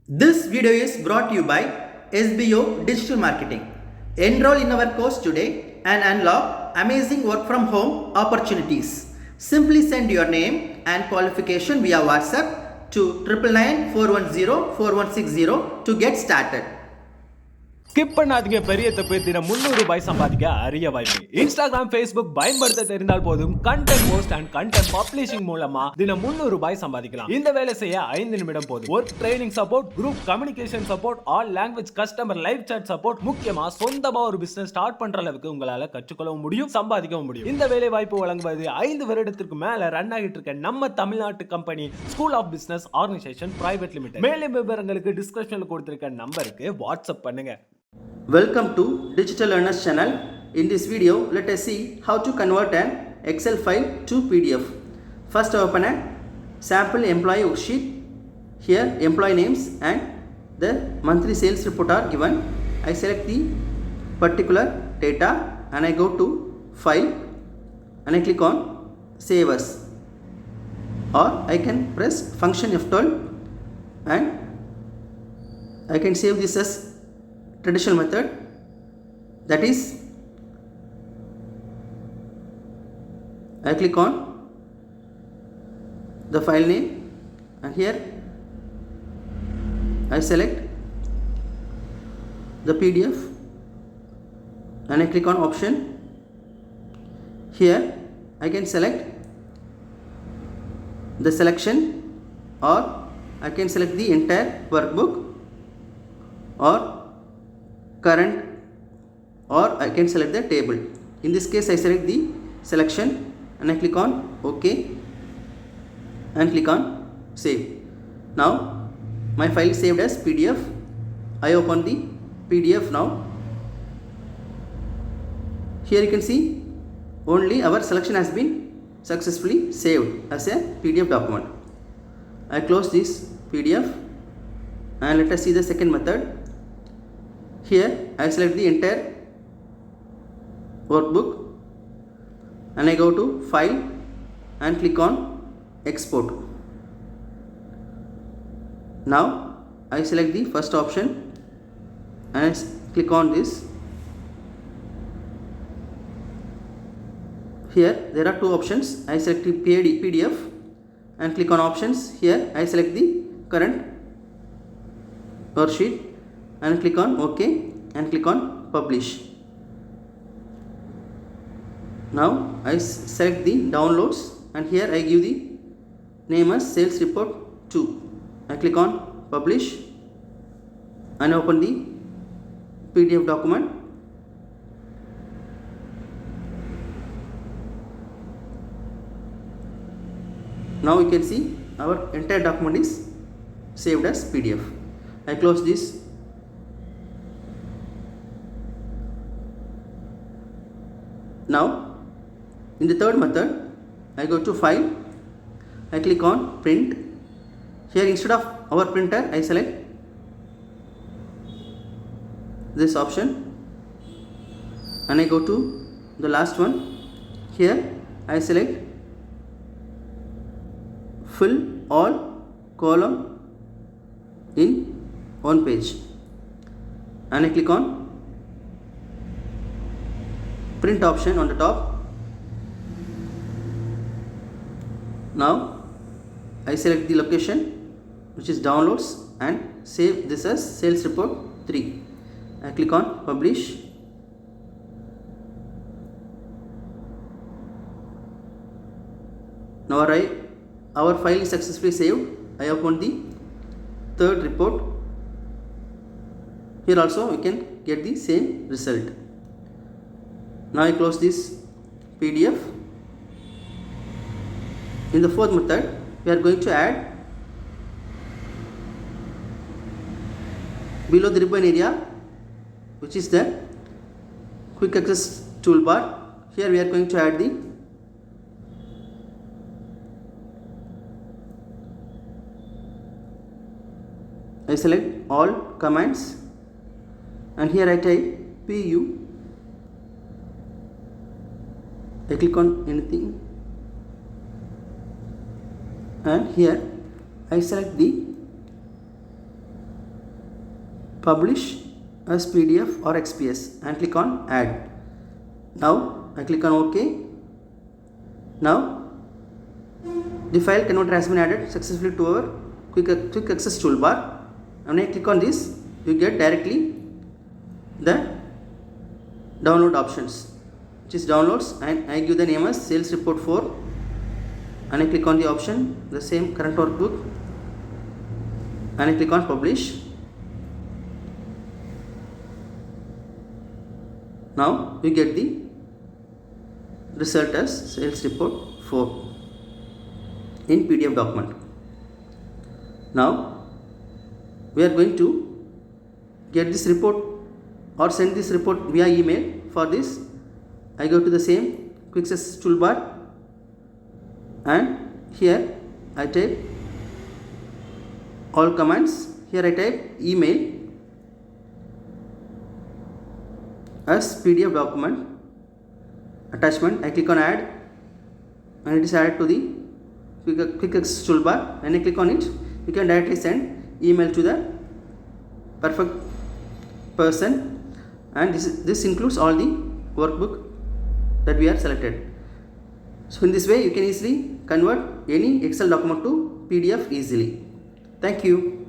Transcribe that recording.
This video is brought to you by SBO Digital Marketing. Enroll in our course today and unlock amazing work from home opportunities. Simply send your name and qualification via WhatsApp to 999-410-4160 to get started. Skip பண்ணாதீங்க, பெரிய தப்பு. தினம் 300 ரூபாய் சம்பாதிக்க அரிய வாய்ப்பு. Instagram, Facebook பயன்படுத்த தெரிந்தால் போதும். Content post and content publishing மூலமா தினம் 300 ரூபாய் சம்பாதிக்கலாம். இந்த வேலை செய்ய 5 நிமிடம் போதும். Work training support, group communication support, all language customer live chat support, முக்கியமா சொந்தமா ஒரு பிசினஸ் ஸ்டார்ட் பண்ற அளவுக்கு உங்களால கற்றுக்கொள்ளவும் முடியும், சம்பாதிக்கவும் முடியும். இந்த வேலை வாய்ப்பு வழங்குவது 5 வருடத்திற்கு மேல ரன் ஆகிட்டு இருக்க நம்ம தமிழ்நாட்டு company school of business organisation private limited. மேலும் விவரங்களுக்கு டிஸ்கிரிப்ஷன்ல கொடுத்திருக்க நம்பருக்கு வாட்ஸ்அப் பண்ணுங்க. Welcome to Digital Learners channel. In this video, let us see how to convert an Excel file to PDF. First, open a sample employee worksheet. Here, employee names and the monthly sales report are given. I select the particular data and I go to File and I click on Save As. Or I can press Function F12 and I can save this as traditional method, that is I click on the file name and here I select the PDF and I click on option. Here I can select the selection or I can select the entire workbook or current or I can select the table. In this case I select the selection and I click on OK and click on save. Now my file is saved as PDF. I open the PDF now. Here you can see only our selection has been successfully saved as a PDF document. I close this PDF and let us see the second method. Here I select the entire workbook and I go to File and click on Export. Now I select the first option and I click on this. Here there are two options. I select the PDF and click on options. Here I select the current worksheet and click on OK and click on publish. Now I select the downloads and here I give the name as sales report 2. I click on publish and open the PDF document. Now you can see our entire document is saved as PDF. I close this. Now in the third method I go to File, I click on Print. Here instead of our printer I select this option and I go to the last one. Here I select Fill all column in one page and I click on print option on the top. Now I select the location which is downloads and save this as sales report 3. I click on publish. Now our file is successfully saved. I open the third report. Here also you can get the same result. Now I close this PDF. In the fourth method we are going to add below the ribbon area which is the quick access toolbar. Here we are going to add the I select all commands and here I type PU. I click on anything and here I select the publish as PDF or XPS and click on add. Now I click on OK. Now the file converter has been added successfully to our quick access toolbar. And when I click on this, you get directly the download options, which is downloads, and I give the name as sales report 4, and I click on the option the same current workbook, and I click on publish. Now we get the result as sales report 4 in PDF document. Now we are going to get this report or send this report via email. For this, I go to the same quick access toolbar, and here I type all commands. Here I type email as PDF document attachment. I click on add, and it is added to the quick access toolbar. When I click on it, you can directly send email to the perfect person, and this includes all the workbook that we are selected. So in this way you can easily convert any Excel document to PDF easily. Thank you.